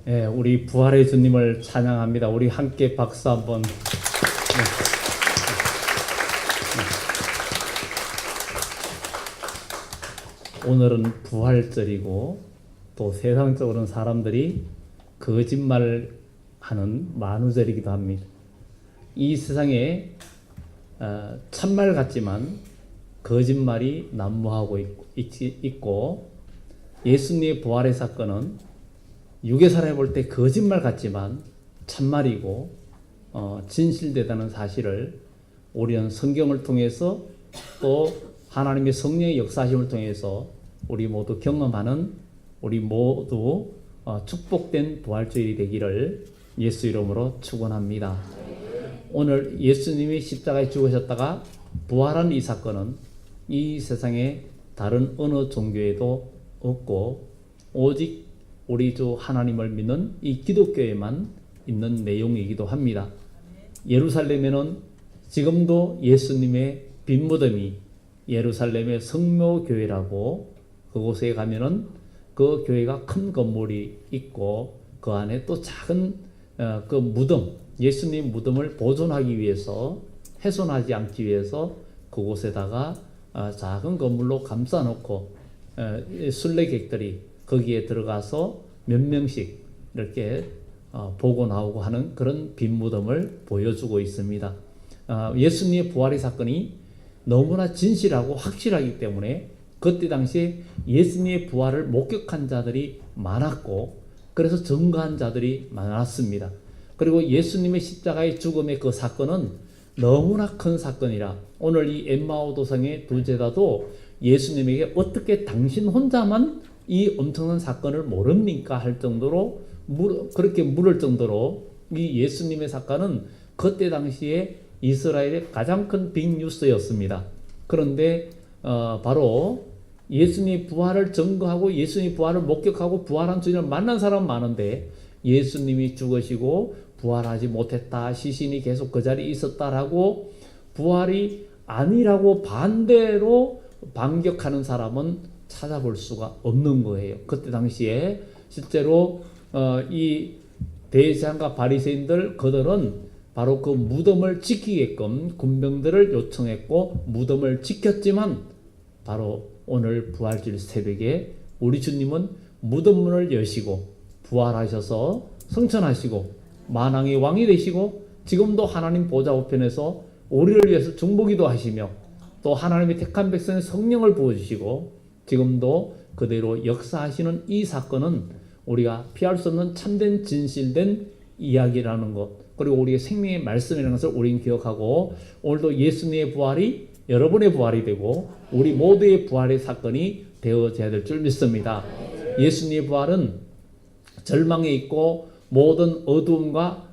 예, 우리 부활의 주님을 찬양합니다. 우리 함께 박수 한번. 오늘은 부활절이고 또 세상적으로는 사람들이 거짓말하는 만우절이기도 합니다. 이 세상에 참말 같지만 거짓말이 난무하고 있고 예수님의 부활의 사건은 육의 사람이 볼 때 거짓말 같지만 참말이고 진실되다는 사실을 우리는 성경을 통해서 또 하나님의 성령의 역사하심을 통해서 우리 모두 경험하는 우리 모두 축복된 부활주일이 되기를 예수 이름으로 축원합니다. 오늘 예수님이 십자가에 죽으셨다가 부활한 이 사건은 이 세상에 다른 어느 종교에도 없고 오직 우리 주 하나님을 믿는 이 기독교에만 있는 내용이기도 합니다. 예루살렘에는 지금도 예수님의 빈 무덤이 예루살렘의 성묘교회라고 그곳에 가면은 그 교회가 큰 건물이 있고 그 안에 또 작은 그 무덤, 예수님 무덤을 보존하기 위해서 훼손하지 않기 위해서 그곳에다가 작은 건물로 감싸놓고 순례객들이 거기에 들어가서 몇 명씩 이렇게 보고 나오고 하는 그런 빈 무덤을 보여주고 있습니다. 예수님의 부활의 사건이 너무나 진실하고 확실하기 때문에 그때 당시에 예수님의 부활을 목격한 자들이 많았고 그래서 증거한 자들이 많았습니다. 그리고 예수님의 십자가의 죽음의 그 사건은 너무나 큰 사건이라 오늘 이 엠마오 도성의 두 제자도 예수님에게 어떻게 당신 혼자만 이 엄청난 사건을 모릅니까? 할 정도로 그렇게 물을 정도로 이 예수님의 사건은 그때 당시에 이스라엘의 가장 큰 빅뉴스였습니다. 그런데 바로 예수님의 부활을 증거하고 예수님의 부활을 목격하고 부활한 주님을 만난 사람은 많은데 예수님이 죽으시고 부활하지 못했다, 시신이 계속 그 자리에 있었다라고 부활이 아니라고 반대로 반격하는 사람은 찾아볼 수가 없는 거예요. 그때 당시에 실제로 이 대제사장과 바리새인들 그들은 바로 그 무덤을 지키게끔 군병들을 요청했고 무덤을 지켰지만 바로 오늘 부활절 새벽에 우리 주님은 무덤 문을 여시고 부활하셔서 승천하시고 만왕의 왕이 되시고 지금도 하나님 보좌 우편에서 우리를 위해서 중보기도 하시며 또 하나님의 택한 백성의 성령을 부어주시고 지금도 그대로 역사하시는 이 사건은 우리가 피할 수 없는 참된 진실된 이야기라는 것 그리고 우리의 생명의 말씀이라는 것을 우리는 기억하고 오늘도 예수님의 부활이 여러분의 부활이 되고 우리 모두의 부활의 사건이 되어져야 될 줄 믿습니다. 예수님의 부활은 절망에 있고 모든 어두움과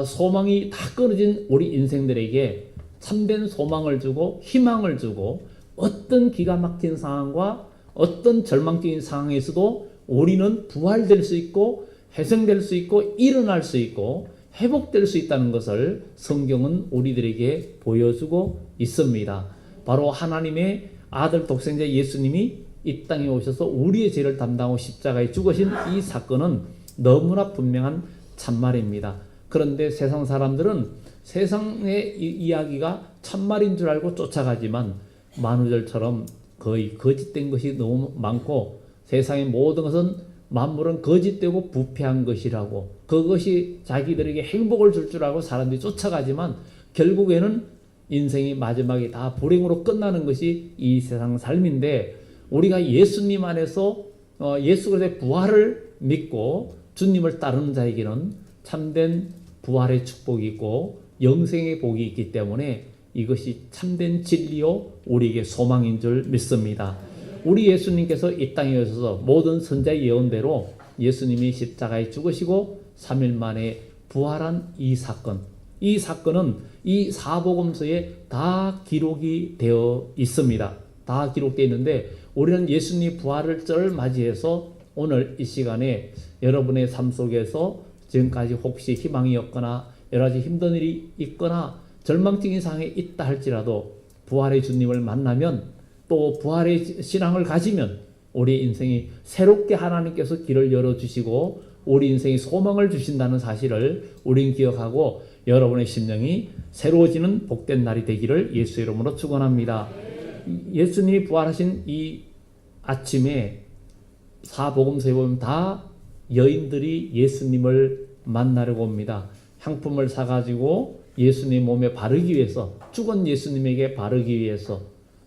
소망이 다 끊어진 우리 인생들에게 참된 소망을 주고 희망을 주고 어떤 기가 막힌 상황과 어떤 절망적인 상황에서도 우리는 부활될 수 있고 회생될 수 있고 일어날 수 있고 회복될 수 있다는 것을 성경은 우리들에게 보여주고 있습니다. 바로 하나님의 아들 독생자 예수님이 이 땅에 오셔서 우리의 죄를 담당하고 십자가에 죽으신 이 사건은 너무나 분명한 참말입니다. 그런데 세상 사람들은 세상의 이야기가 참말인 줄 알고 쫓아가지만 만우절처럼 거의 거짓된 것이 너무 많고 세상의 모든 것은 만물은 거짓되고 부패한 것이라고 그것이 자기들에게 행복을 줄 줄 알고 사람들이 쫓아가지만 결국에는 인생이 마지막에 다 불행으로 끝나는 것이 이 세상 삶인데 우리가 예수님 안에서 예수 그리스도의 부활을 믿고 주님을 따르는 자에게는 참된 부활의 축복이 있고 영생의 복이 있기 때문에 이것이 참된 진리요 우리에게 소망인 줄 믿습니다. 우리 예수님께서 이 땅에 오셔서 모든 선자의 예언대로 예수님이 십자가에 죽으시고 3일 만에 부활한 이 사건은 이 사복음서에 다 기록이 되어 있습니다. 다 기록되어 있는데 우리는 예수님 부활을 맞이해서 오늘 이 시간에 여러분의 삶 속에서 지금까지 혹시 희망이 없거나 여러 가지 힘든 일이 있거나 절망적인 상황에 있다 할지라도 부활의 주님을 만나면 또 부활의 신앙을 가지면 우리 인생이 새롭게 하나님께서 길을 열어주시고 우리 인생에 소망을 주신다는 사실을 우린 기억하고 여러분의 심령이 새로워지는 복된 날이 되기를 예수 이름으로 축원합니다. 예수님이 부활하신 이 아침에 사복음서에 보면 다 여인들이 예수님을 만나려고 옵니다. 향품을 사가지고 예수님 몸에 바르기 위해서, 죽은 예수님에게 바르기 위해서.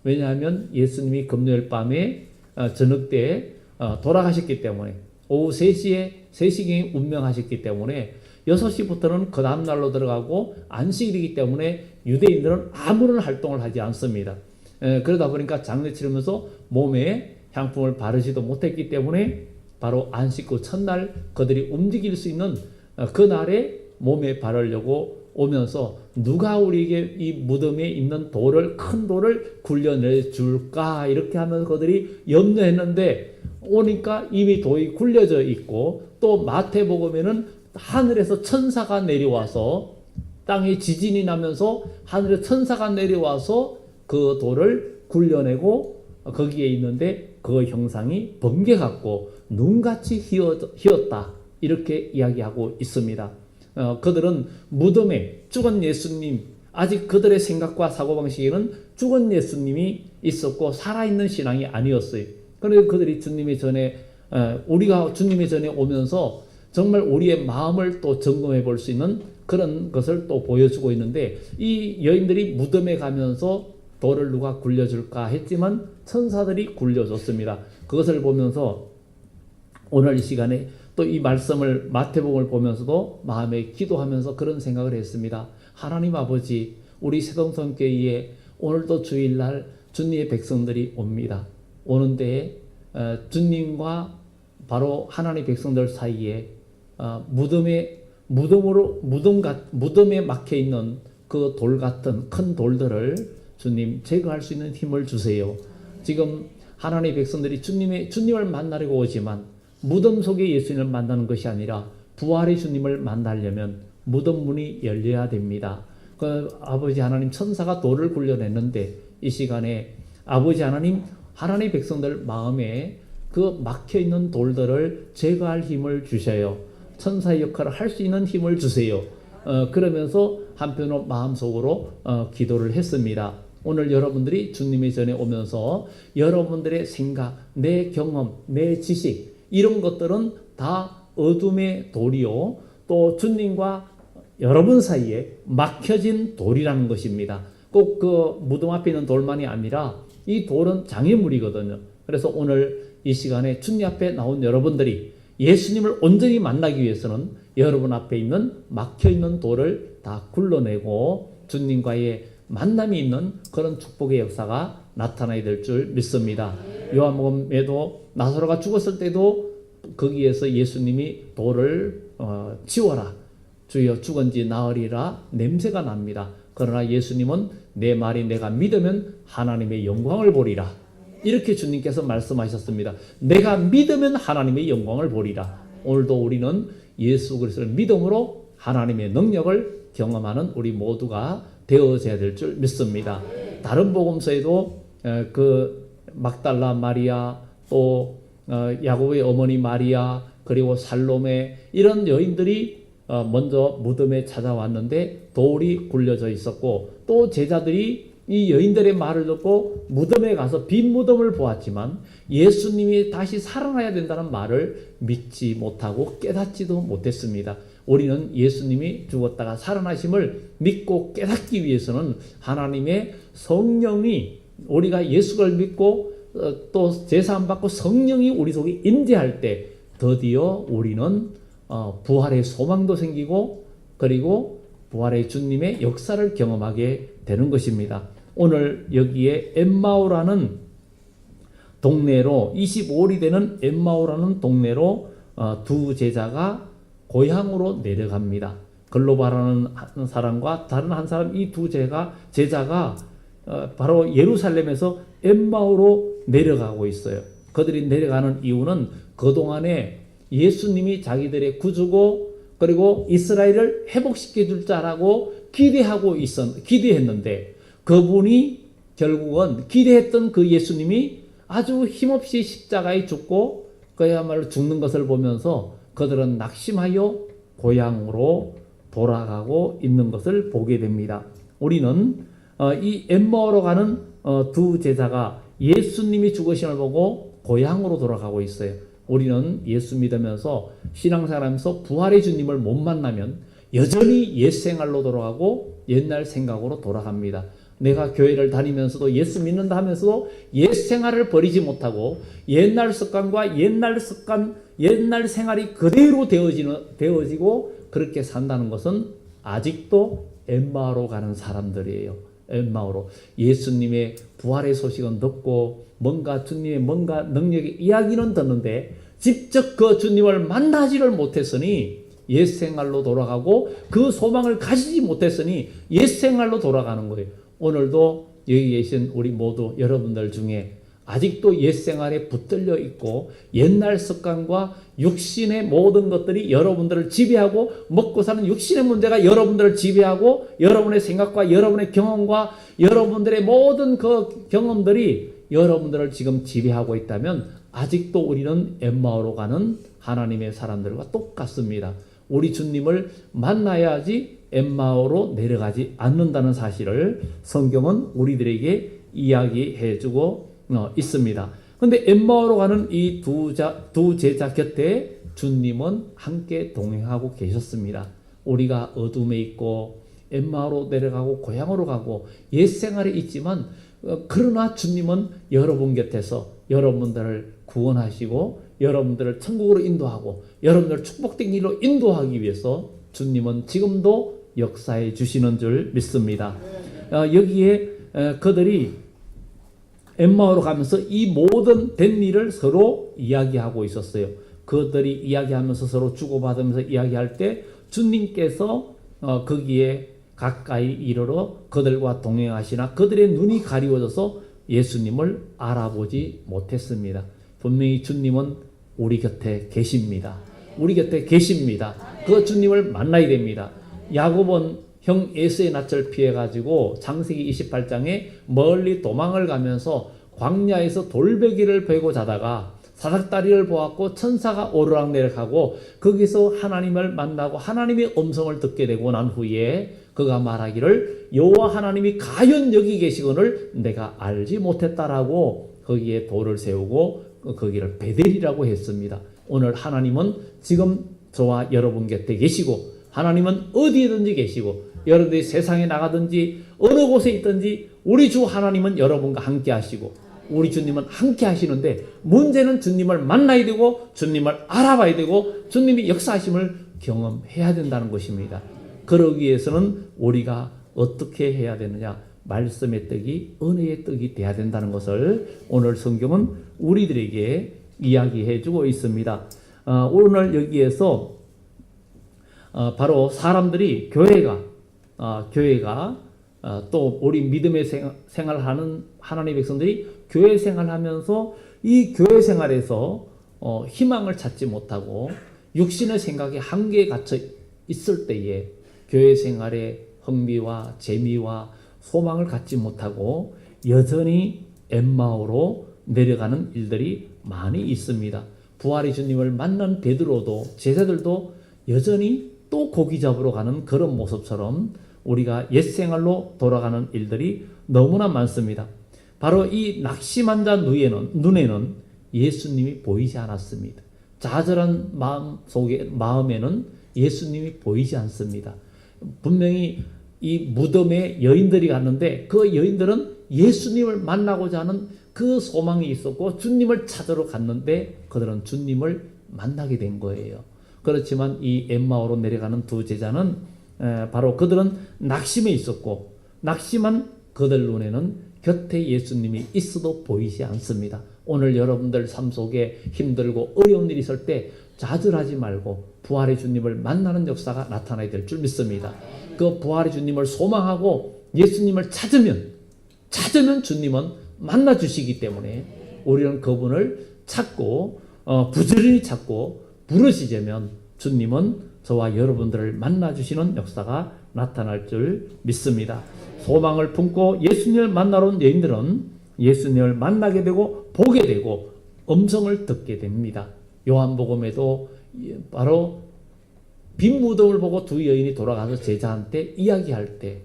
왜냐하면 예수님이 금요일 밤에 저녁 때 돌아가셨기 때문에, 오후 3시경에 운명하셨기 때문에 6시부터는 그 다음날로 들어가고 안식일이기 때문에 유대인들은 아무런 활동을 하지 않습니다. 그러다 보니까 장례 치르면서 몸에 향품을 바르지도 못했기 때문에 바로 안식 후 첫날 그들이 움직일 수 있는 그날에 몸에 바르려고 오면서 누가 우리에게 이 무덤에 있는 돌을, 큰 돌을 굴려내 줄까 이렇게 하면서 그들이 염려했는데 오니까 이미 돌이 굴려져 있고, 또 마태복음에는 하늘에서 천사가 내려와서, 땅에 지진이 나면서 하늘에 천사가 내려와서 그 돌을 굴려내고 거기에 있는데 그 형상이 번개 같고 눈같이 휘었다 이렇게 이야기하고 있습니다. 그들은 무덤에 죽은 예수님, 아직 그들의 생각과 사고방식에는 죽은 예수님이 있었고 살아있는 신앙이 아니었어요. 그래서 그들이 주님의 전에, 우리가 주님의 전에 오면서 정말 우리의 마음을 또 점검해 볼 수 있는 그런 것을 또 보여주고 있는데, 이 여인들이 무덤에 가면서 돌을 누가 굴려줄까 했지만 천사들이 굴려줬습니다. 그것을 보면서 오늘 이 시간에 또 이 말씀을, 마태복음을 보면서도 마음에 기도하면서 그런 생각을 했습니다. 하나님 아버지, 우리 새동성교회에 오늘도 주일날 주님의 백성들이 옵니다. 오는데 주님과 바로 하나님의 백성들 사이에 무덤에 막혀 있는 그 돌 같은 큰 돌들을 주님 제거할 수 있는 힘을 주세요. 지금 하나님의 백성들이 주님을 만나려고 오지만 무덤 속에 예수님을 만나는 것이 아니라 부활의 주님을 만나려면 무덤 문이 열려야 됩니다. 그 아버지 하나님, 천사가 돌을 굴려냈는데 이 시간에 아버지 하나님, 하나님의 백성들 마음에 그 막혀있는 돌들을 제거할 힘을 주셔요. 천사의 역할을 할 수 있는 힘을 주세요. 그러면서 한편으로 마음속으로 기도를 했습니다. 오늘 여러분들이 주님의 전에 오면서 여러분들의 생각, 내 경험, 내 지식, 이런 것들은 다 어둠의 돌이요, 또 주님과 여러분 사이에 막혀진 돌이라는 것입니다. 꼭 그 무덤 앞에 있는 돌만이 아니라 이 돌은 장애물이거든요. 그래서 오늘 이 시간에 주님 앞에 나온 여러분들이 예수님을 온전히 만나기 위해서는 여러분 앞에 있는 막혀있는 돌을 다 굴러내고 주님과의 만남이 있는 그런 축복의 역사가 나타나야 될 줄 믿습니다. 요한복음에도 나사로가 죽었을 때도 거기에서 예수님이 돌을 치워라, 주여 죽은 지 나으리라, 냄새가 납니다. 그러나 예수님은 내 말이 내가 믿으면 하나님의 영광을 보리라, 이렇게 주님께서 말씀하셨습니다. 내가 믿으면 하나님의 영광을 보리라. 오늘도 우리는 예수 그리스도를 믿음으로 하나님의 능력을 경험하는 우리 모두가 되어져야 될 줄 믿습니다. 다른 복음서에도 그 막달라 마리아, 또 야고보의 어머니 마리아, 그리고 살로메, 이런 여인들이 먼저 무덤에 찾아왔는데 돌이 굴려져 있었고, 또 제자들이 이 여인들의 말을 듣고 무덤에 가서 빈 무덤을 보았지만 예수님이 다시 살아나야 된다는 말을 믿지 못하고 깨닫지도 못했습니다. 우리는 예수님이 죽었다가 살아나심을 믿고 깨닫기 위해서는 하나님의 성령이, 우리가 예수를 믿고 또 제사함 받고 성령이 우리 속에 임재할 때 드디어 우리는 부활의 소망도 생기고, 그리고 부활의 주님의 역사를 경험하게 되는 것입니다. 오늘 여기에 엠마오라는 동네로, 25일이 되는 엠마오라는 동네로 두 제자가 고향으로 내려갑니다. 글로바라는 한 사람과 다른 한 사람, 이 두 제자가 바로 예루살렘에서 엠마오로 내려가고 있어요. 그들이 내려가는 이유는 그동안에 예수님이 자기들의 구주고 그리고 이스라엘을 회복시켜 줄 자라고 기대했는데, 그분이 결국은 기대했던 그 예수님이 아주 힘없이 십자가에 죽고 그야말로 죽는 것을 보면서 그들은 낙심하여 고향으로 돌아가고 있는 것을 보게 됩니다. 우리는 이 엠마오로 가는 두 제자가 예수님이 죽으심을 보고 고향으로 돌아가고 있어요. 우리는 예수 믿으면서 신앙생활하면서 부활의 주님을 못 만나면 여전히 옛 생활로 돌아가고 옛날 생각으로 돌아갑니다. 내가 교회를 다니면서도 예수 믿는다 하면서도 옛 생활을 버리지 못하고 옛날 습관과 옛날 생활이 그대로 되어지고 그렇게 산다는 것은 아직도 엠마오로 가는 사람들이에요. 엠마오로 예수님의 부활의 소식은 듣고 뭔가 주님의 뭔가 능력의 이야기는 듣는데 직접 그 주님을 만나지를 못했으니 옛 생활로 돌아가고 그 소망을 가지지 못했으니 옛 생활로 돌아가는 거예요. 오늘도 여기 계신 우리 모두 여러분들 중에 아직도 옛 생활에 붙들려 있고 옛날 습관과 육신의 모든 것들이 여러분들을 지배하고 먹고 사는 육신의 문제가 여러분들을 지배하고 여러분의 생각과 여러분의 경험과 여러분들의 모든 그 경험들이 여러분들을 지금 지배하고 있다면 아직도 우리는 엠마오로 가는 하나님의 사람들과 똑같습니다. 우리 주님을 만나야지 엠마오로 내려가지 않는다는 사실을 성경은 우리들에게 이야기해 주고 있습니다. 그런데 엠마오로 가는 이 두 제자 곁에 주님은 함께 동행하고 계셨습니다. 우리가 어둠에 있고 엠마오로 내려가고 고향으로 가고 옛 생활에 있지만 그러나 주님은 여러분 곁에서 여러분들을 구원하시고 여러분들을 천국으로 인도하고 여러분들을 축복된 길로 인도하기 위해서 주님은 지금도 역사해 주시는 줄 믿습니다. 여기에 그들이 엠마오로 가면서 이 모든 된 일을 서로 이야기하고 있었어요. 그들이 이야기하면서 서로 주고받으면서 이야기할 때 주님께서 거기에 가까이 이르러 그들과 동행하시나 그들의 눈이 가리워져서 예수님을 알아보지 못했습니다. 분명히 주님은 우리 곁에 계십니다. 우리 곁에 계십니다. 그 주님을 만나야 됩니다. 야곱은 형 에서의 낯을 피해가지고 창세기 28장에 멀리 도망을 가면서 광야에서 돌베개를 베고 자다가 사닥다리를 보았고 천사가 오르락내락하고 거기서 하나님을 만나고 하나님의 음성을 듣게 되고 난 후에 그가 말하기를 여호와 하나님이 가연 여기 계시거늘 내가 알지 못했다라고 거기에 돌을 세우고 거기를 베델이라고 했습니다. 오늘 하나님은 지금 저와 여러분 곁에 계시고 하나님은 어디에든지 계시고 여러분들이 세상에 나가든지 어느 곳에 있든지 우리 주 하나님은 여러분과 함께 하시고 우리 주님은 함께 하시는데 문제는 주님을 만나야 되고 주님을 알아봐야 되고 주님이 역사하심을 경험해야 된다는 것입니다. 그러기 위해서는 우리가 어떻게 해야 되느냐? 말씀의 떡이 은혜의 떡이 돼야 된다는 것을 오늘 성경은 우리들에게 이야기해 주고 있습니다. 오늘 여기에서 바로 사람들이 교회가 또 우리 믿음의 생활하는 하나님의 백성들이 교회 생활하면서 이 교회 생활에서 희망을 찾지 못하고 육신의 생각에 한계에 갇혀 있을 때에 교회 생활의 흥미와 재미와 소망을 갖지 못하고 여전히 엠마오로 내려가는 일들이 많이 있습니다. 부활의 주님을 만난 베드로도 제자들도 여전히 또 고기 잡으러 가는 그런 모습처럼 우리가 옛생활로 돌아가는 일들이 너무나 많습니다. 바로 이 낙심한 자 눈에는 예수님이 보이지 않았습니다. 좌절한 마음에는 예수님이 보이지 않습니다. 분명히 이 무덤에 여인들이 갔는데 그 여인들은 예수님을 만나고자 하는 그 소망이 있었고 주님을 찾으러 갔는데 그들은 주님을 만나게 된 거예요. 그렇지만 이 엠마오로 내려가는 두 제자는 바로 그들은 낙심에 있었고 낙심한 그들 눈에는 곁에 예수님이 있어도 보이지 않습니다. 오늘 여러분들 삶 속에 힘들고 어려운 일이 있을 때 좌절하지 말고 부활의 주님을 만나는 역사가 나타나야 될 줄 믿습니다. 그 부활의 주님을 소망하고 예수님을 찾으면 주님은 만나 주시기 때문에 우리는 그분을 찾고 부지런히 찾고 부르시자면 주님은 저와 여러분들을 만나 주시는 역사가 나타날 줄 믿습니다. 소망을 품고 예수님을 만나러 온 여인들은 예수님을 만나게 되고 보게 되고 음성을 듣게 됩니다. 요한복음에도 바로 빈 무덤을 보고 두 여인이 돌아가서 제자한테 이야기할 때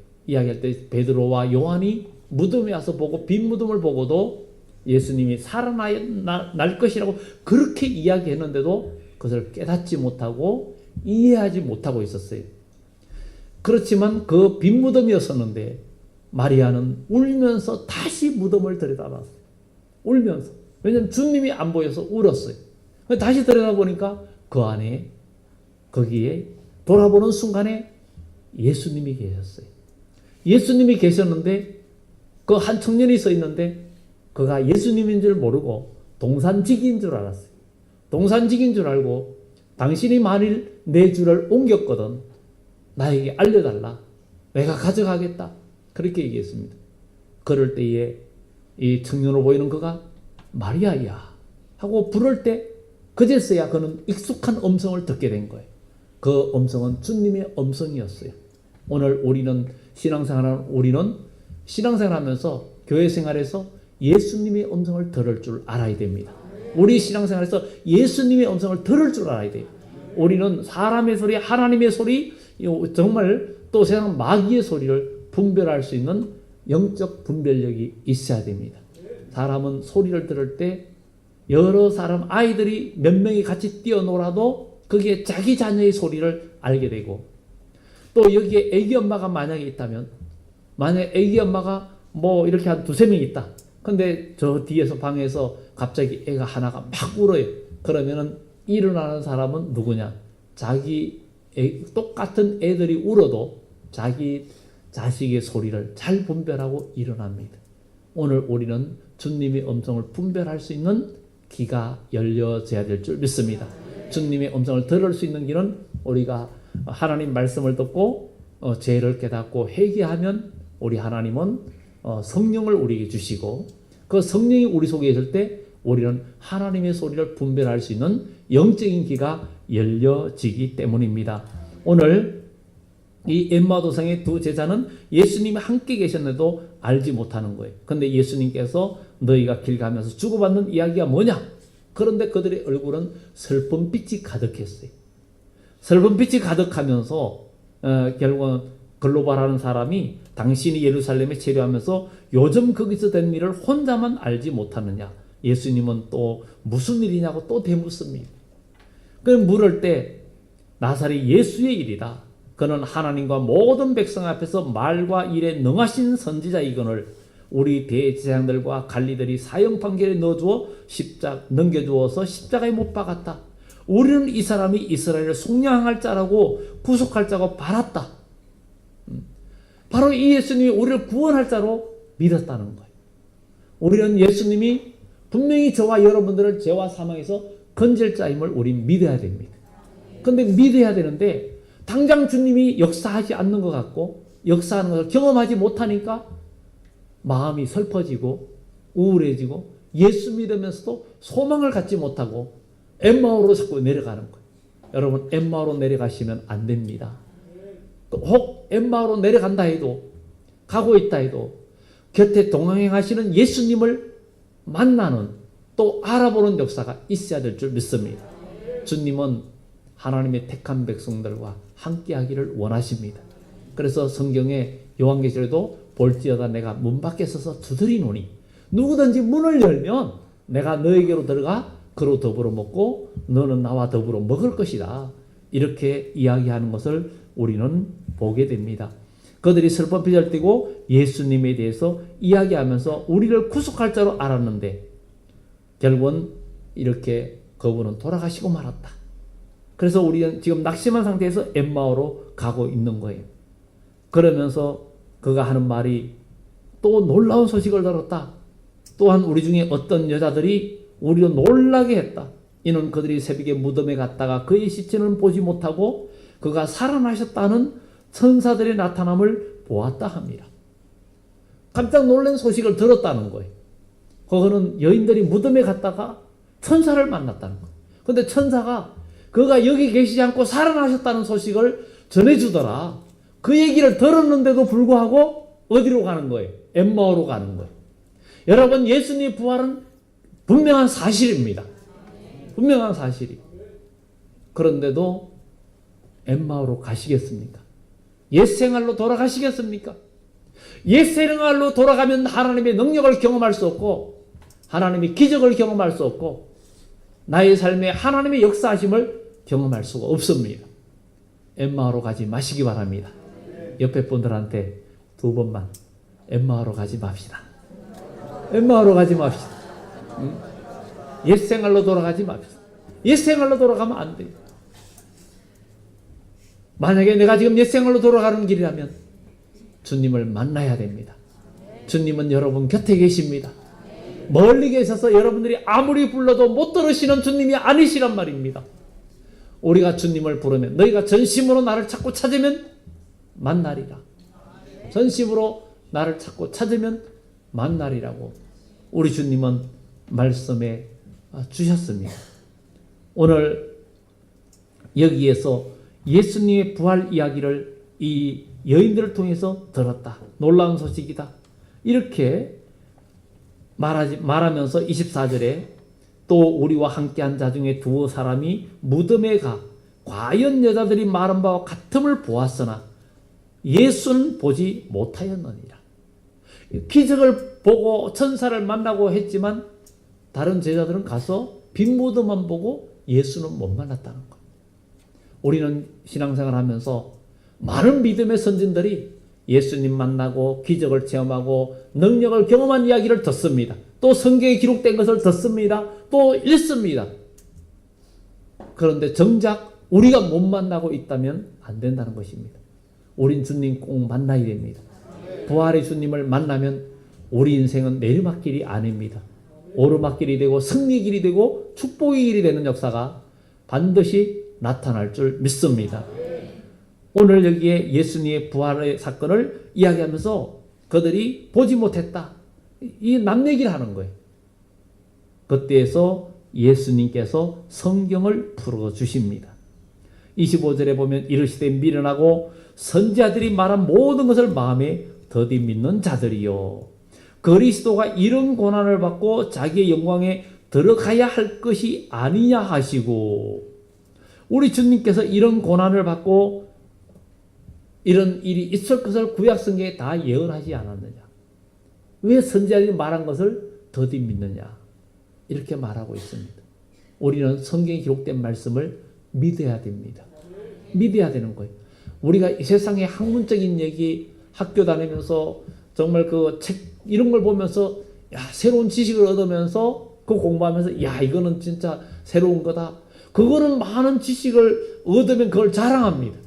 베드로와 요한이 무덤에 와서 보고 빈 무덤을 보고도 예수님이 살아날 것이라고 그렇게 이야기했는데도 그것을 깨닫지 못하고 이해하지 못하고 있었어요. 그렇지만 그 빈 무덤이었었는데 마리아는 울면서 다시 무덤을 들여다봤어요. 울면서. 왜냐하면 주님이 안 보여서 울었어요. 다시 들여다보니까 그 안에 거기에 돌아보는 순간에 예수님이 계셨어요. 예수님이 계셨는데 그 한 청년이 서 있는데 그가 예수님인 줄 모르고 동산직인 줄 알았어요. 동산직인 줄 알고 당신이 만일 내 주를 옮겼거든 나에게 알려달라. 내가 가져가겠다. 그렇게 얘기했습니다. 그럴 때에 이 청년으로 보이는 그가 마리아야 하고 부를 때 그제서야 그는 익숙한 음성을 듣게 된 거예요. 그 음성은 주님의 음성이었어요. 오늘 우리는 신앙생활하면서 교회 생활에서 예수님의 음성을 들을 줄 알아야 됩니다. 우리 신앙생활에서 예수님의 음성을 들을 줄 알아야 돼요. 우리는 사람의 소리, 하나님의 소리, 정말 또 세상 마귀의 소리를 분별할 수 있는 영적 분별력이 있어야 됩니다. 사람은 소리를 들을 때 여러 사람 아이들이 몇 명이 같이 뛰어놀아도 거기에 자기 자녀의 소리를 알게 되고 또 여기에 애기 엄마가 만약에 있다면 만약에 애기 엄마가 뭐 이렇게 한 두세 명 있다. 근데 저 뒤에서 방에서 갑자기 애가 하나가 막 울어요. 그러면은 일어나는 사람은 누구냐? 똑같은 애들이 울어도 자기 자식의 소리를 잘 분별하고 일어납니다. 오늘 우리는 주님의 음성을 분별할 수 있는 귀가 열려져야 될 줄 믿습니다. 주님의 음성을 들을 수 있는 귀는 우리가 하나님 말씀을 듣고 죄를 깨닫고 회개하면 우리 하나님은 성령을 우리에게 주시고 그 성령이 우리 속에 있을 때 우리는 하나님의 소리를 분별할 수 있는 영적인 귀가 열려지기 때문입니다. 오늘 이 엠마오 도상의 두 제자는 예수님이 함께 계셨는데도 알지 못하는 거예요. 그런데 예수님께서 너희가 길 가면서 주고받는 이야기가 뭐냐? 그런데 그들의 얼굴은 슬픈 빛이 가득했어요. 슬픈 빛이 가득하면서 결국은 글로바라는 사람이 당신이 예루살렘에 체류하면서 요즘 거기서 된 일을 혼자만 알지 못하느냐? 예수님은 또 무슨 일이냐고 또 되묻습니다. 그럼 물을 때 나사렛 예수의 일이다. 그는 하나님과 모든 백성 앞에서 말과 일에 능하신 선지자이거늘 우리 대제사장들과 관리들이 사형 판결에 넘겨주어서 십자가에 못 박았다. 우리는 이 사람이 이스라엘을 속량할 자라고 구속할 자고 바랐다. 바로 이 예수님이 우리를 구원할 자로 믿었다는 거예요. 우리는 예수님이 분명히 저와 여러분들을 죄와 사망에서 건질 자임을 우린 믿어야 됩니다. 그런데 믿어야 되는데 당장 주님이 역사하지 않는 것 같고 역사하는 것을 경험하지 못하니까 마음이 슬퍼지고 우울해지고 예수 믿으면서도 소망을 갖지 못하고 엠마오로 자꾸 내려가는 거예요. 여러분 엠마오로 내려가시면 안 됩니다. 혹 엠마오로 내려간다 해도 가고 있다 해도 곁에 동행하시는 예수님을 만나는 또 알아보는 역사가 있어야 될 줄 믿습니다. 주님은 하나님의 택한 백성들과 함께하기를 원하십니다. 그래서 성경에 요한계시록에도 볼지어다 내가 문 밖에 서서 두드리노니 누구든지 문을 열면 내가 너에게로 들어가 그로 더불어 먹고 너는 나와 더불어 먹을 것이다. 이렇게 이야기하는 것을 우리는 보게 됩니다. 그들이 슬픈 빛을 띠고 예수님에 대해서 이야기하면서 우리를 구속할 자로 알았는데 결국은 이렇게 그분은 돌아가시고 말았다. 그래서 우리는 지금 낙심한 상태에서 엠마오로 가고 있는 거예요. 그러면서 그가 하는 말이 또 놀라운 소식을 들었다. 또한 우리 중에 어떤 여자들이 우리를 놀라게 했다. 이는 그들이 새벽에 무덤에 갔다가 그의 시체는 보지 못하고 그가 살아나셨다는 천사들의 나타남을 보았다 합니다. 깜짝 놀란 소식을 들었다는 거예요. 그거는 여인들이 무덤에 갔다가 천사를 만났다는 거예요. 그런데 천사가 그가 여기 계시지 않고 살아나셨다는 소식을 전해주더라. 그 얘기를 들었는데도 불구하고 어디로 가는 거예요? 엠마오로 가는 거예요. 여러분 예수님의 부활은 분명한 사실입니다. 분명한 사실이. 그런데도 엠마오로 가시겠습니까? 옛 생활로 돌아가시겠습니까? 옛 생활로 돌아가면 하나님의 능력을 경험할 수 없고 하나님의 기적을 경험할 수 없고 나의 삶에 하나님의 역사하심을 경험할 수가 없습니다. 엠마오로 가지 마시기 바랍니다. 옆에 분들한테 2번만 엠마오로 가지 맙시다. 엠마오로 가지 맙시다. 옛 생활로 돌아가지 맙시다. 옛 생활로 돌아가면 안 돼요. 만약에 내가 지금 옛 생활로 돌아가는 길이라면 주님을 만나야 됩니다. 주님은 여러분 곁에 계십니다. 멀리 계셔서 여러분들이 아무리 불러도 못 들으시는 주님이 아니시란 말입니다. 우리가 주님을 부르면 너희가 전심으로 나를 찾고 찾으면 만나리라. 전심으로 나를 찾고 찾으면 만나리라고 우리 주님은 말씀해 주셨습니다. 오늘 여기에서 예수님의 부활 이야기를 이 여인들을 통해서 들었다. 놀라운 소식이다. 이렇게 말하면서 24절에 또 우리와 함께한 자 중에 2사람이 무덤에 가 과연 여자들이 말한 바와 같음을 보았으나 예수는 보지 못하였느니라. 기적을 보고 천사를 만나고 했지만 다른 제자들은 가서 빈 무덤만 보고 예수는 못 만났다는 것. 우리는 신앙생활 하면서 많은 믿음의 선진들이 예수님 만나고 기적을 체험하고 능력을 경험한 이야기를 듣습니다. 또 성경에 기록된 것을 듣습니다. 또 읽습니다. 그런데 정작 우리가 못 만나고 있다면 안 된다는 것입니다. 우린 주님 꼭 만나야 됩니다. 부활의 주님을 만나면 우리 인생은 내리막길이 아닙니다. 오르막길이 되고 승리길이 되고 축복의 길이 되는 역사가 반드시 나타날 줄 믿습니다. 오늘 여기에 예수님의 부활의 사건을 이야기하면서 그들이 보지 못했다. 이 남 얘기를 하는 거예요. 그때에서 예수님께서 성경을 풀어주십니다. 25절에 보면 이르시되 미련하고 선지자들이 말한 모든 것을 마음에 더디 믿는 자들이요. 그리스도가 이런 고난을 받고 자기의 영광에 들어가야 할 것이 아니냐 하시고 우리 주님께서 이런 고난을 받고 이런 일이 있을 것을 구약성경에 다 예언하지 않았느냐. 왜 선지자들이 말한 것을 더디 믿느냐. 이렇게 말하고 있습니다. 우리는 성경에 기록된 말씀을 믿어야 됩니다. 믿어야 되는 거예요. 우리가 이 세상의 학문적인 얘기 학교 다니면서 정말 그 책 이런 걸 보면서 야 새로운 지식을 얻으면서 그 공부하면서 야 이거는 진짜 새로운 거다. 그거는 많은 지식을 얻으면 그걸 자랑합니다.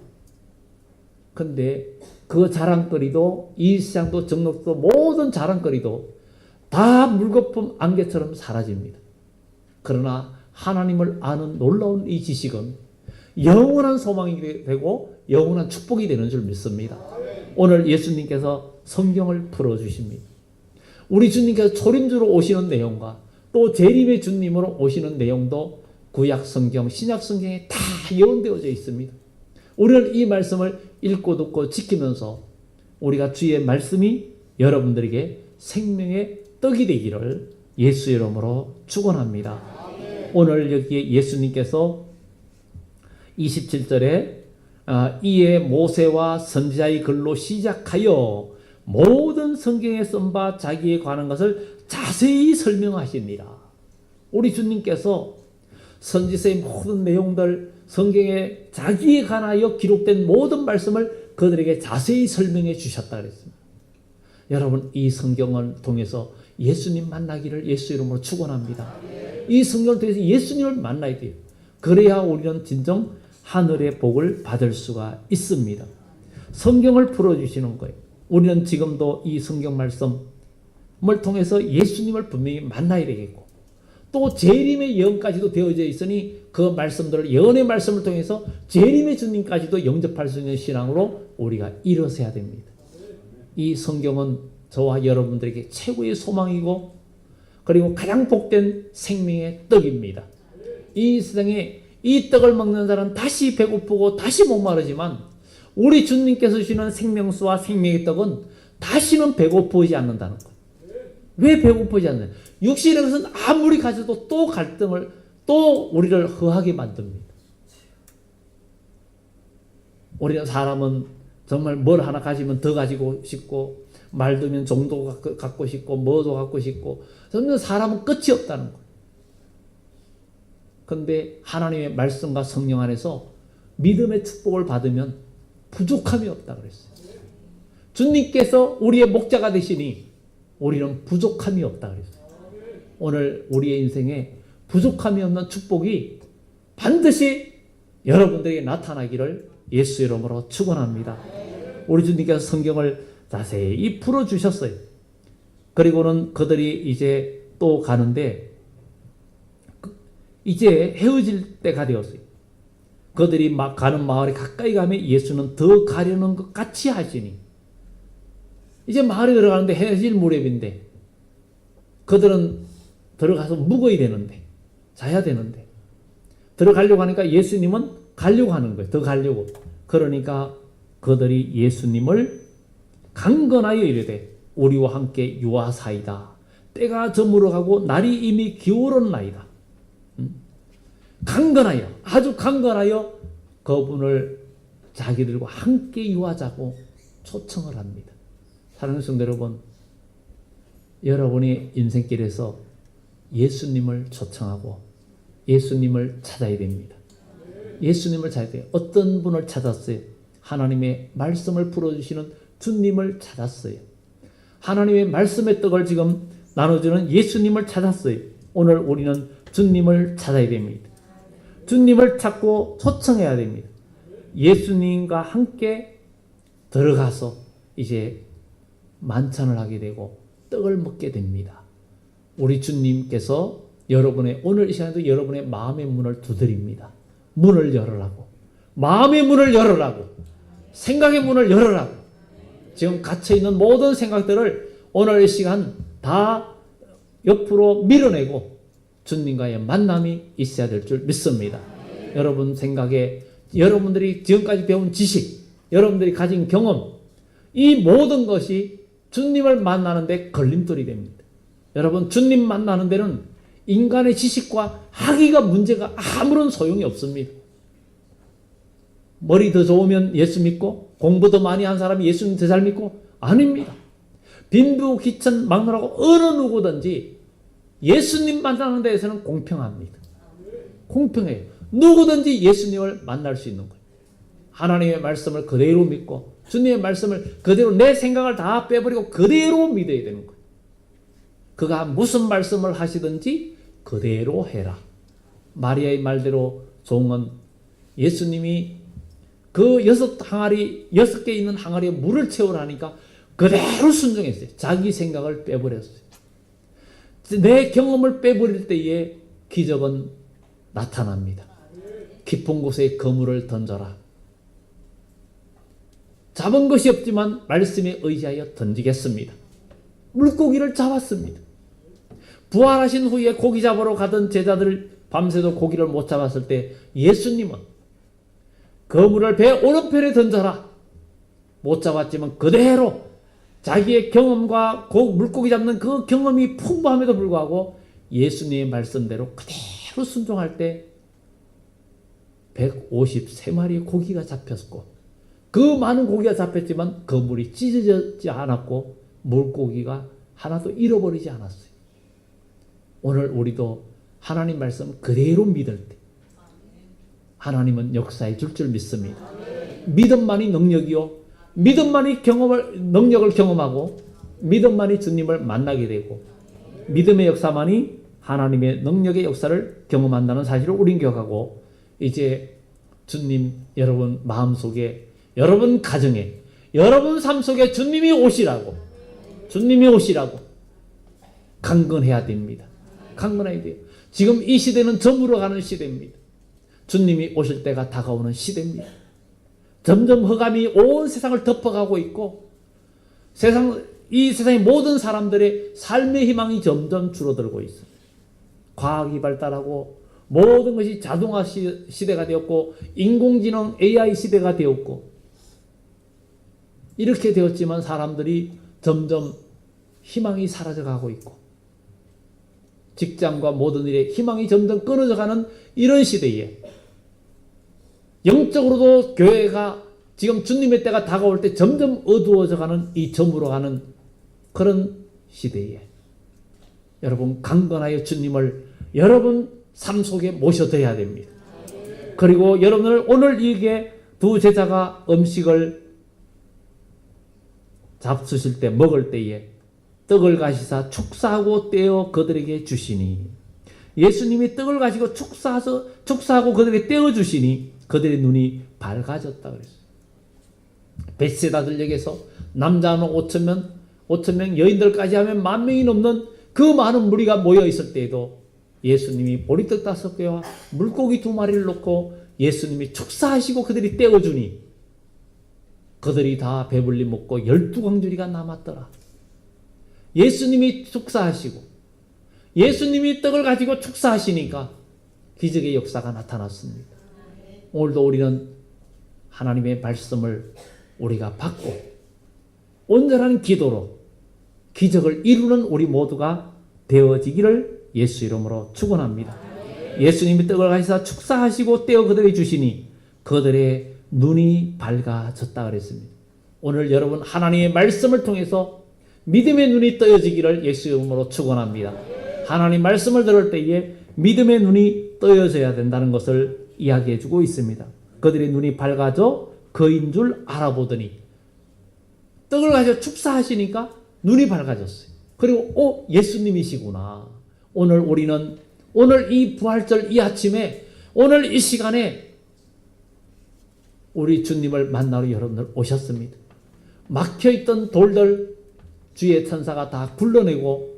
근데 그 자랑거리도 이 시장도 정록도 모든 자랑거리도 다 물거품 안개처럼 사라집니다. 그러나 하나님을 아는 놀라운 이 지식은 영원한 소망이 되고 영원한 축복이 되는 줄 믿습니다. 오늘 예수님께서 성경을 풀어주십니다. 우리 주님께서 초림주로 오시는 내용과 또 재림의 주님으로 오시는 내용도 구약 성경, 신약 성경에 다 예언되어져 있습니다. 우리는 이 말씀을 읽고 듣고 지키면서 우리가 주의 말씀이 여러분들에게 생명의 떡이 되기를 예수 이름으로 축원합니다. 오늘 여기에 예수님께서 27절에 이에 모세와 선지자의 글로 시작하여 모든 성경에 쓴 바 자기에 관한 것을 자세히 설명하시니라. 우리 주님께서 선지서의 모든 내용들 성경에 자기에 관하여 기록된 모든 말씀을 그들에게 자세히 설명해 주셨다 그랬습니다. 여러분 이 성경을 통해서 예수님 만나기를 예수 이름으로 축원합니다. 이 성경을 통해서 예수님을 만나야 돼요. 그래야 우리는 진정 하늘의 복을 받을 수가 있습니다. 성경을 풀어주시는 거예요. 우리는 지금도 이 성경 말씀을 통해서 예수님을 분명히 만나야 되겠고 또 재림의 예언까지도 되어져 있으니 그 말씀들을 예언의 말씀을 통해서 재림의 주님까지도 영접할 수 있는 신앙으로 우리가 일어서야 됩니다. 이 성경은 저와 여러분들에게 최고의 소망이고 그리고 가장 복된 생명의 떡입니다. 이 세상에 이 떡을 먹는 자는 다시 배고프고 다시 목마르지만 우리 주님께서 주시는 생명수와 생명의 떡은 다시는 배고프지 않는다는 것. 왜 배고프지 않느냐? 육신의 것은 아무리 가져도 또 갈등을 또 우리를 허하게 만듭니다. 우리는 사람은 정말 뭘 하나 가지면 더 가지고 싶고, 말 들으면 종도 갖고 싶고, 뭐도 갖고 싶고, 점점 사람은 끝이 없다는 거예요. 그런데 하나님의 말씀과 성령 안에서 믿음의 축복을 받으면 부족함이 없다 그랬어요. 주님께서 우리의 목자가 되시니 우리는 부족함이 없다 그랬어요. 오늘 우리의 인생에 부족함이 없는 축복이 반드시 여러분들에게 나타나기를 예수 이름으로 축원합니다. 우리 주님께서 성경을 자세히 풀어주셨어요. 그리고는 그들이 이제 또 가는데 이제 헤어질 때가 되었어요. 그들이 막 가는 마을에 가까이 가면 예수는 더 가려는 것 같이 하시니 이제 마을에 들어가는데 헤어질 무렵인데 그들은 들어가서 묵어야 되는데 자야 되는데 들어가려고 하니까 예수님은 가려고 하는 거예요. 더 가려고. 그러니까 그들이 예수님을 강건하여 이르되 우리와 함께 유하사이다. 때가 저물어가고 날이 이미 기울었나이다. 강건하여, 아주 강건하여 그분을 자기들과 함께 유하자고 초청을 합니다. 사랑하는 성도 여러분, 여러분의 인생길에서 예수님을 초청하고 예수님을 찾아야 됩니다. 예수님을 찾아야 돼요. 어떤 분을 찾았어요? 하나님의 말씀을 풀어주시는 주님을 찾았어요. 하나님의 말씀의 떡을 지금 나눠주는 예수님을 찾았어요. 오늘 우리는 주님을 찾아야 됩니다. 주님을 찾고 초청해야 됩니다. 예수님과 함께 들어가서 이제 만찬을 하게 되고 떡을 먹게 됩니다. 우리 주님께서 여러분의 오늘 이 시간에도 여러분의 마음의 문을 두드립니다. 문을 열으라고. 마음의 문을 열으라고. 생각의 문을 열으라고. 지금 갇혀있는 모든 생각들을 오늘 이 시간 다 옆으로 밀어내고 주님과의 만남이 있어야 될 줄 믿습니다. 여러분 생각에 여러분들이 지금까지 배운 지식, 여러분들이 가진 경험, 이 모든 것이 주님을 만나는 데 걸림돌이 됩니다. 여러분 주님 만나는 데는 인간의 지식과 학위가 문제가 아무런 소용이 없습니다. 머리 더 좋으면 예수 믿고 공부 더 많이 한 사람이 예수님 더 잘 믿고? 아닙니다. 빈부 귀천 막론하고 어느 누구든지 예수님 만나는 데에서는 공평합니다. 공평해요. 누구든지 예수님을 만날 수 있는 거예요. 하나님의 말씀을 그대로 믿고 주님의 말씀을 그대로 내 생각을 다 빼버리고 그대로 믿어야 되는 거예요. 그가 무슨 말씀을 하시든지 그대로 해라. 마리아의 말대로 종은 예수님이 그 6개 있는 항아리에 물을 채우라니까 그대로 순종했어요. 자기 생각을 빼버렸어요. 내 경험을 빼버릴 때에 기적은 나타납니다. 깊은 곳에 그물을 던져라. 잡은 것이 없지만 말씀에 의지하여 던지겠습니다. 물고기를 잡았습니다. 부활하신 후에 고기 잡으러 가던 제자들 밤새도 고기를 못 잡았을 때 예수님은 그물을 배 오른편에 던져라. 못 잡았지만 그대로 자기의 경험과 물고기 잡는 그 경험이 풍부함에도 불구하고 예수님의 말씀대로 그대로 순종할 때 153마리의 고기가 잡혔고 그 많은 고기가 잡혔지만 그물이 찢어지지 않았고 물고기가 하나도 잃어버리지 않았어요. 오늘 우리도 하나님 말씀 그대로 믿을 때 하나님은 역사해 줄 줄 믿습니다. 믿음만이 능력이요. 믿음만이 능력을 경험하고 믿음만이 주님을 만나게 되고 믿음의 역사만이 하나님의 능력의 역사를 경험한다는 사실을 우린 기억하고 이제 주님 여러분 마음속에 여러분 가정에 여러분 삶 속에 주님이 오시라고 강건해야 됩니다. 강건해야 돼요. 지금 이 시대는 저물어가는 시대입니다. 주님이 오실 때가 다가오는 시대입니다. 점점 흑암이 온 세상을 덮어가고 있고 이 세상의 모든 사람들의 삶의 희망이 점점 줄어들고 있습니다. 과학이 발달하고 모든 것이 자동화 시대가 되었고 인공지능 AI 시대가 되었고 이렇게 되었지만 사람들이 점점 희망이 사라져가고 있고 직장과 모든 일에 희망이 점점 끊어져가는 이런 시대에 영적으로도 교회가 지금 주님의 때가 다가올 때 점점 어두워져가는 이 저물어 가는 그런 시대에 여러분 강건하여 주님을 여러분 삶 속에 모셔둬야 됩니다. 그리고 여러분을 오늘 이게 두 제자가 음식을 잡수실 때 먹을 때에 떡을 가시사 축사하고 떼어 그들에게 주시니 예수님이 떡을 가지고 축사하고 그들에게 떼어 주시니 그들의 눈이 밝아졌다 그랬어요. 벳세다들역에서 남자는 5,000명 여인들까지 하면 10,000명이 넘는 그 많은 무리가 모여 있을 때에도 예수님이 보리떡 5개와 물고기 2마리를 놓고 예수님이 축사하시고 그들이 떼어주니 그들이 다 배불리 먹고 12광주리가 남았더라. 예수님이 축사하시고 예수님이 떡을 가지고 축사하시니까 기적의 역사가 나타났습니다. 오늘도 우리는 하나님의 말씀을 우리가 받고 온전한 기도로 기적을 이루는 우리 모두가 되어지기를 예수 이름으로 축원합니다. 예수님이 떡을 가시사 축사하시고 떼어 그들에게 주시니 그들의 눈이 밝아졌다 그랬습니다. 오늘 여러분 하나님의 말씀을 통해서 믿음의 눈이 떠여지기를 예수 이름으로 축원합니다. 하나님 말씀을 들을 때에 믿음의 눈이 떠여져야 된다는 것을 이야기해 주고 있습니다. 그들의 눈이 밝아져 그인 줄 알아보더니 떡을 가지고 축사하시니까 눈이 밝아졌어요. 그리고 예수님이시구나. 오늘 이 부활절 이 아침에 오늘 이 시간에 우리 주님을 만나러 여러분들 오셨습니다. 막혀있던 돌들 주의 천사가 다 굴러내고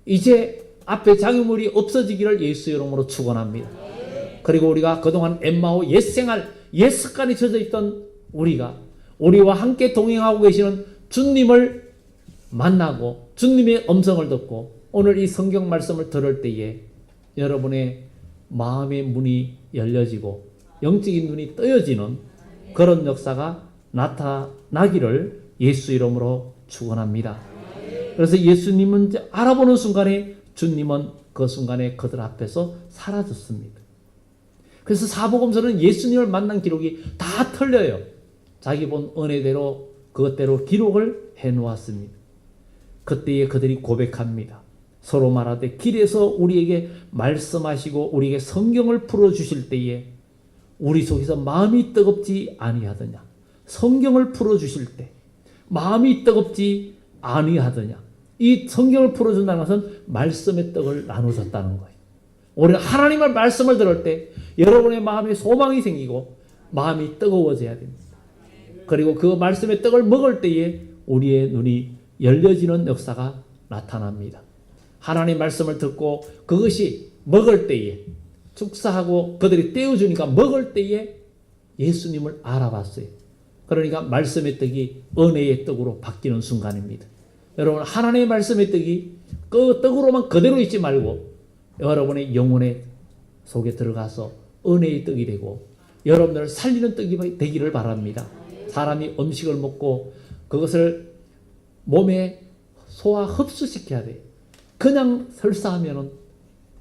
이제 앞에 장애물이 없어지기를 예수 이름으로 축원합니다. 그리고 우리가 그동안 엠마오 옛생활 옛 습관이 젖어있던 우리와 함께 동행하고 계시는 주님을 만나고 주님의 음성을 듣고 오늘 이 성경 말씀을 들을 때에 여러분의 마음의 문이 열려지고 영적인 눈이 떠여지는 그런 역사가 나타나기를 예수 이름으로 축원합니다. 그래서 예수님은 이제 알아보는 순간에 주님은 그 순간에 그들 앞에서 사라졌습니다. 그래서 사복음서는 예수님을 만난 기록이 다 틀려요. 자기 본 은혜대로 그것대로 기록을 해놓았습니다. 그때에 그들이 고백합니다. 서로 말하되 길에서 우리에게 말씀하시고 우리에게 성경을 풀어주실 때에 우리 속에서 마음이 뜨겁지 아니하더냐. 성경을 풀어주실 때 마음이 뜨겁지 아니하더냐. 이 성경을 풀어준다는 것은 말씀의 떡을 나누셨다는 거예요. 우리는 하나님의 말씀을 들을 때 여러분의 마음에 소망이 생기고 마음이 뜨거워져야 됩니다. 그리고 그 말씀의 떡을 먹을 때에 우리의 눈이 열려지는 역사가 나타납니다. 하나님의 말씀을 듣고 그것이 먹을 때에 축사하고 그들이 떼어주니까 먹을 때에 예수님을 알아봤어요. 그러니까 말씀의 떡이 은혜의 떡으로 바뀌는 순간입니다. 여러분 하나님의 말씀의 떡이 그 떡으로만 그대로 있지 말고 여러분의 영혼의 속에 들어가서 은혜의 떡이 되고 여러분들을 살리는 떡이 되기를 바랍니다. 사람이 음식을 먹고 그것을 몸에 소화 흡수시켜야 돼요. 그냥 설사하면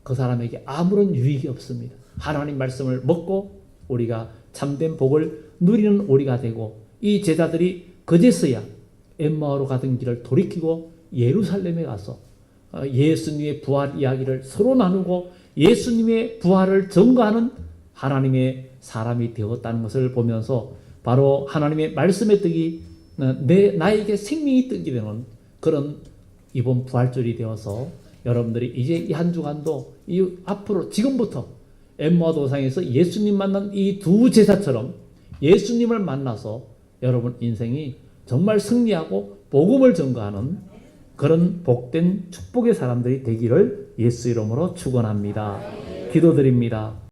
그 사람에게 아무런 유익이 없습니다. 하나님 말씀을 먹고 우리가 참된 복을 누리는 우리가 되고 이 제자들이 그제서야 엠마오로 가던 길을 돌이키고 예루살렘에 가서 예수님의 부활 이야기를 서로 나누고 예수님의 부활을 증거하는 하나님의 사람이 되었다는 것을 보면서 바로 하나님의 말씀의 떡이 나에게 생명이 떡이 되는 그런 이번 부활절이 되어서 여러분들이 이제 이 한 주간도 앞으로 지금부터 엠마오 도상에서 예수님 만난 이 두 제자처럼 예수님을 만나서 여러분 인생이 정말 승리하고 복음을 전가하는 그런 복된 축복의 사람들이 되기를 예수 이름으로 축원합니다. 기도드립니다.